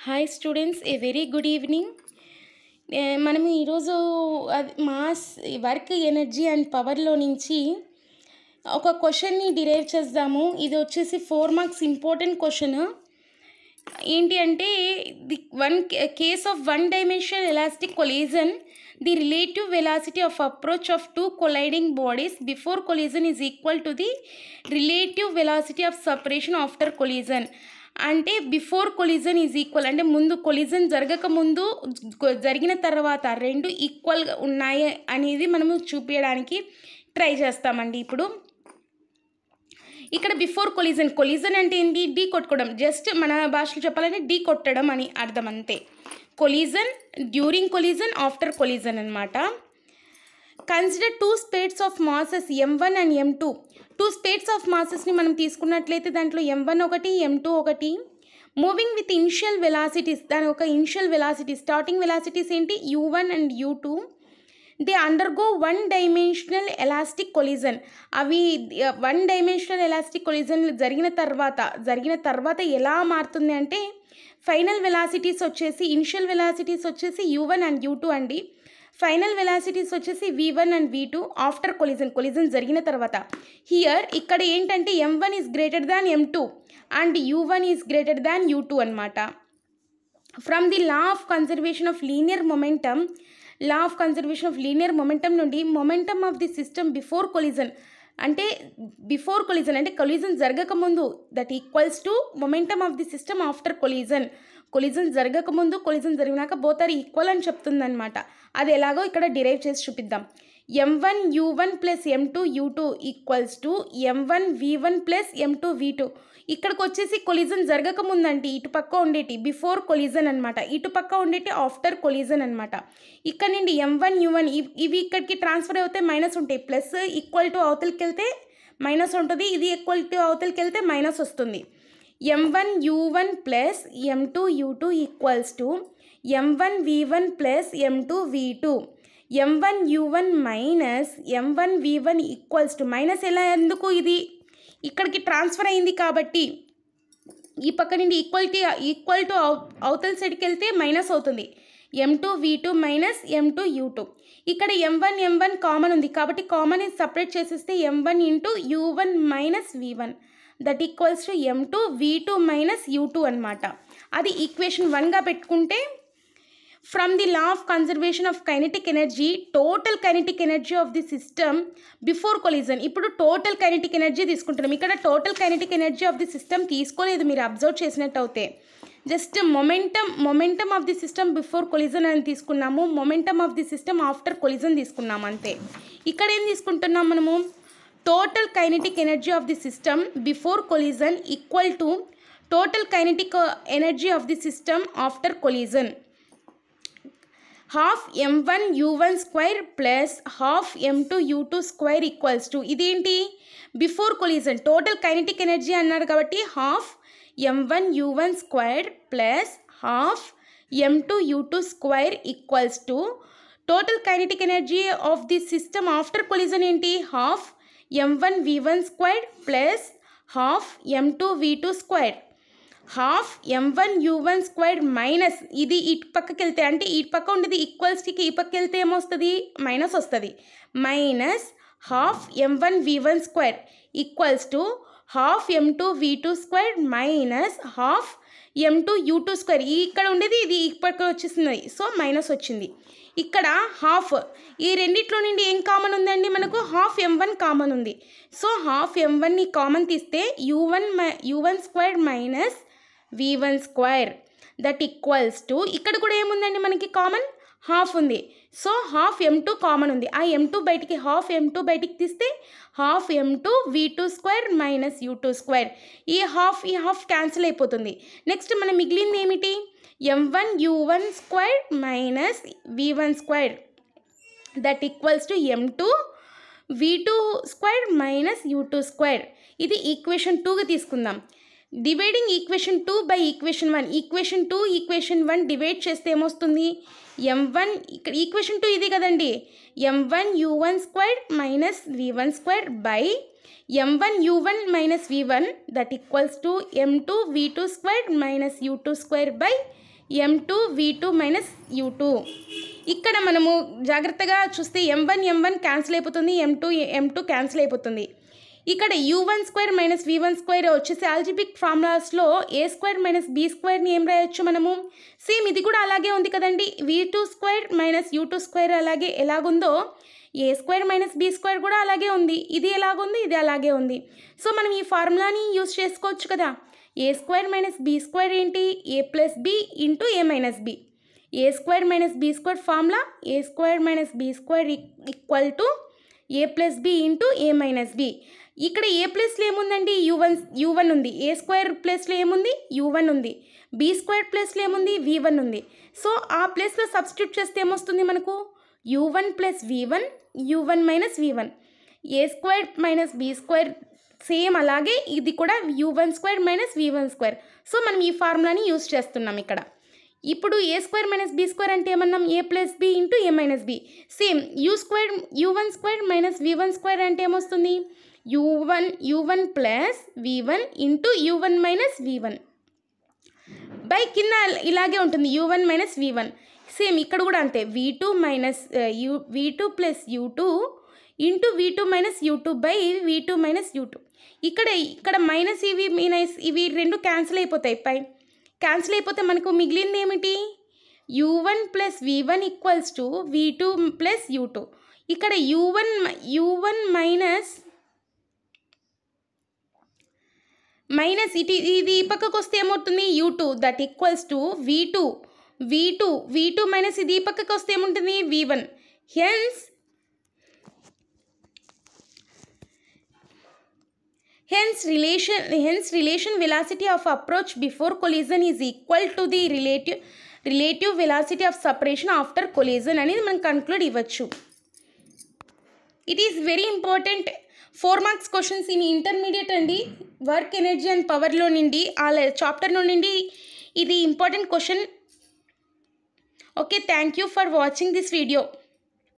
Hi students, a very good evening. మనము ఈరోజు mass work energy and పవర్లో నుంచి ఒక క్వశ్చన్ని డిరైవ్ చేద్దాము. ఇది వచ్చేసి 4 మార్క్స్ ఇంపార్టెంట్ క్వశ్చన్. ఏంటి అంటే the case of one dimensional elastic collision, the relative velocity of approach of two colliding bodies before collision is equal to the relative velocity of separation after collision. అంటే before collision is equal అంటే ముందు collision జరగక ముందు జరిగిన తర్వాత రెండు ఈక్వల్గా ఉన్నాయి అనేది మనము చూపించడానికి ట్రై చేస్తామండి. ఇప్పుడు ఇక్కడ బిఫోర్ కొలిజన్ అంటే ఏంటి? ఢీ కొట్టుకోవడం. జస్ట్ మన భాషలో చెప్పాలంటే ఢీ కొట్టడం అని అర్థం, అంతే. Collision, during collision, after collision అనమాట. Consider two spheres of masses M1 and M2. Two spheres of మాసెస్ని మనం తీసుకున్నట్లయితే దాంట్లో M1 ఒకటి, M2 ఒకటి. మూవింగ్ విత్ ఇనిషియల్ వెలాసిటీస్, దాని ఒక ఇనిషియల్ వెలాసిటీస్, స్టార్టింగ్ వెలాసిటీస్ ఏంటి? U1 and U2. They undergo one dimensional elastic collision. అవి వన్ డైమెన్షనల్ ఎలాస్టిక్ కొలిజన్ జరిగిన తర్వాత ఎలా మారుతుంది అంటే ఫైనల్ వెలాసిటీస్ వచ్చేసి, ఇనిషియల్ వెలాసిటీస్ వచ్చేసి U1 అండ్ U2 అండి. ఫైనల్ వెలాసిటీస్ వచ్చేసి V1 and V2 after collision జరిగిన తర్వాత. ఇక్కడ ఏంటంటే M1 is greater than M2 and U1 is greater than U2 అనమాట. From the law of conservation of linear momentum నుండి momentum of the system before collision అంటే collision జరగకముందు that equals to momentum of the system after collision జరగకముందు collision జరిగినాక both are equal అని చెప్తుందనమాట. అది ఎలాగో ఇక్కడ డిరైవ్ చేసి చూపిద్దాం. M1 U1 plus M2 U2 equals to M1 V1 plus M2 V2. ఇక్కడికి వచ్చేసి కొలిజన్ జరగకముందంటే ఇటు పక్క ఉండేటి బిఫోర్ కొలిజన్ అనమాట, ఇటు పక్క ఉండేటి ఆఫ్టర్ కొలిజన్ అనమాట. ఇక్కడ నుండి M1 U1 ఇవి ఇక్కడికి ట్రాన్స్ఫర్ అవుతే మైనస్ ఉంటాయి, ప్లస్ ఈక్వల్ టు అవతలకి వెళ్తే మైనస్ ఉంటుంది, ఇది ఈక్వల్ టు అవతలకి వెళ్తే మైనస్ వస్తుంది. M1 U1 plus M2 U2 equals to M1 V1 plus M2 V2. M1 U1 minus M1 V1 equals to, minus ఎలా ఎందుకు, ఇది ఇక్కడికి ట్రాన్స్ఫర్ అయింది కాబట్టి ఈ పక్క నుండి ఈక్వల్ టు అవతల సైడ్కి వెళ్తే మైనస్ అవుతుంది. M2 V2 minus M2 U2. ఇక్కడ M1 కామన్ ఉంది కాబట్టి కామన్ సపరేట్ చేసేస్తే M1 into U1 minus V1 that equals to M2 V2 minus U2 అనమాట. అది ఈక్వేషన్ 1గా పెట్టుకుంటే from the law of conservation of kinetic energy, total kinetic energy of the system before collision. ఇప్పుడు total kinetic energy తీసుకుంటున్నాం. ఇక్కడ total kinetic energy of the system తీసుకోలేదు, మీరు observe చేసినట్టు అవుతే. Just momentum of the system before collision అని తీసుకున్నాము, momentum of the system after collision తీసుకున్నాము, అంతే. ఇక్కడ ఏం తీసుకుంటున్నాం మనము? Total kinetic energy of the system before collision equal to total kinetic energy of the system after collision. Half M1 U1 square plus half M2 U2 square equals to, ఇదేంటి? Before collision total kinetic energy అన్నారు కాబట్టి half M1 U1 square plus half M2 U2 square equals to total kinetic energy of the system after collision ఏంటి? Half M1 V1 square plus half M2 V2 square. Half M1 U1 square minus ఇది ఇటు పక్కకి వెళ్తే అంటే ఇటు పక్క ఉండేది ఈక్వల్స్కి ఈ పక్క వెళ్తే ఏమొస్తుంది? మైనస్ వస్తుంది. Minus half M1 V1 square equals to half M2 V2 square minus half M2 U2 square. ఇక్కడ ఉండేది ఇది ఈ పక్క వచ్చేసింది, సో మైనస్ వచ్చింది. ఇక్కడ హాఫ్, ఈ రెండిట్లో నుండి ఏం కామన్ ఉందండి? మనకు హాఫ్ M1 కామన్ ఉంది. సో హాఫ్ M1ని కామన్ తీస్తే U1 square minus V1 square that equals to, ఇక్కడ కూడా ఏముందండి మనకి కామన్? హాఫ్ ఉంది. సో హాఫ్ M2 కామన్ ఉంది, ఆ హాఫ్ M2 బయటికి తీస్తే half M2 V2 square minus U2 square. ఈ హాఫ్ క్యాన్సిల్ అయిపోతుంది. నెక్స్ట్ మనం మిగిలింది ఏమిటి? M1 U1 square minus V1 square that equals to M2 V2 square minus U2 square. ఇది ఈక్వేషన్ 2గా తీసుకుందాం. Dividing equation 2 by equation 1. Equation 2 equation 1 divide చేస్తే ఏమొస్తుంది? M1, ఇక్కడ ఈక్వేషన్ 2 ఇది కదండి, M1 U1 square minus V1 square by M1 U1 minus V1 that equals to M2 V2 square minus U2 square by m2 v2 minus u2. ఇక్కడ మనము జాగ్రత్తగా చూస్తే m1 cancel అయిపోతుంది, m2 క్యాన్సిల్ అయిపోతుంది. ఇక్కడ u1² మైనస్ v1² వచ్చేసి algebraic ఫార్ములాస్లో a² minus b²ని ఏం రాయొచ్చు మనము? సేమ్ ఇది కూడా అలాగే ఉంది కదండి. v2² మైనస్ u2² అలాగే ఎలాగుందో a² మైనస్ b² కూడా అలాగే ఉంది. ఇది ఎలాగుంది, ఇది అలాగే ఉంది. సో మనం ఈ ఫార్ములాని యూజ్ చేసుకోవచ్చు కదా. a² మైనస్ b² ఏంటి? a plus b into a minus b. a² minus b² formula a² minus b² equal to a plus b into a minus b. ఇక్కడ ఏ ప్లేస్లో ఏముందండి? u1 ఉంది. a² ప్లేస్లో ఏముంది? u1 ఉంది. b² ప్లేస్లో ఏముంది? v1 ఉంది. సో ఆ ప్లేస్లో సబ్స్టిట్యూట్ చేస్తే ఏమొస్తుంది మనకు? u1 plus v1, u1 minus v1. a² minus b² same అలాగే ఇది కూడా u1² మైనస్ v1². సో మనం ఈ ఫార్ములాని యూజ్ చేస్తున్నాం ఇక్కడ. ఇప్పుడు a² మైనస్ b² అంటే ఏమన్నాం? a plus b into a minus b. Same u1² minus v1² అంటే ఏమొస్తుంది? u1 plus v1 into u1 minus v1 by కింద ఇలాగే ఉంటుంది u1 మైనస్ v1. సేమ్ ఇక్కడ కూడా అంతే v2 plus u2 into v2 minus u2 by v2 minus u2. ఇక్కడ minus ఇవి రెండు క్యాన్సిల్ అయిపోతాయి. క్యాన్సిల్ అయిపోతే మనకు మిగిలింది ఏమిటి? u1 plus v1 equals to v2 plus u2. ఇక్కడ u1 మైనస్ ఇది ఈ పక్కకు వస్తే ఏమవుతుంది? u2 that equals to v2 minus ఇది ఈ పక్కకు వస్తే ఏముంటుంది? v1. Hence relation velocity of approach before collision is equal to the relative velocity of separation after collision అనేది మనం కన్క్లూడ్ ఇవ్వచ్చు. It is very important 4 marks questions in intermediate అండి. Work energy and పవర్లో నుండి ఆ చాప్టర్లో నుండి ఇది important question. Okay, thank you for watching this video.